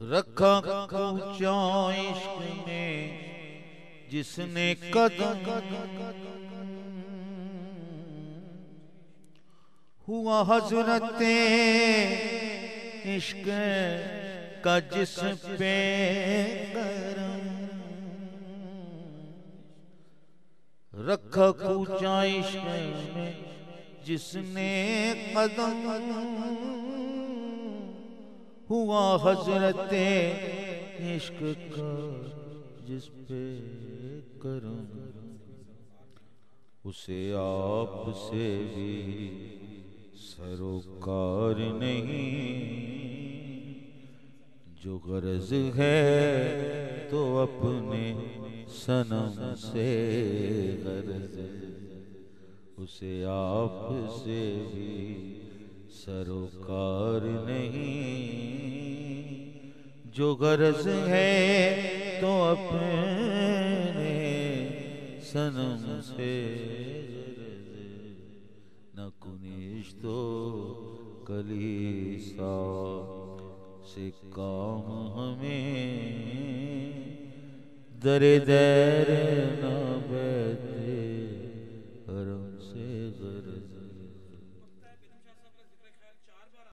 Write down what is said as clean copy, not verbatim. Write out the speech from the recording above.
रखा ऊंचा इश्क ने जिसने कदम, हुआ हजरते इश्क का जिस पे करम। रखा ऊंचा इश्क ने जिसने कदम, हुआ हजरते इश्क का जिस पे करम। उसे आप से भी सरोकार नहीं, जो गरज है तो अपने सनम से गरज। उसे आप से भी सरोकार नहीं, जो गरज है तो अपने सनम से गरज। न कुनिश तो कलीसा से काम हमें, दरे दैर न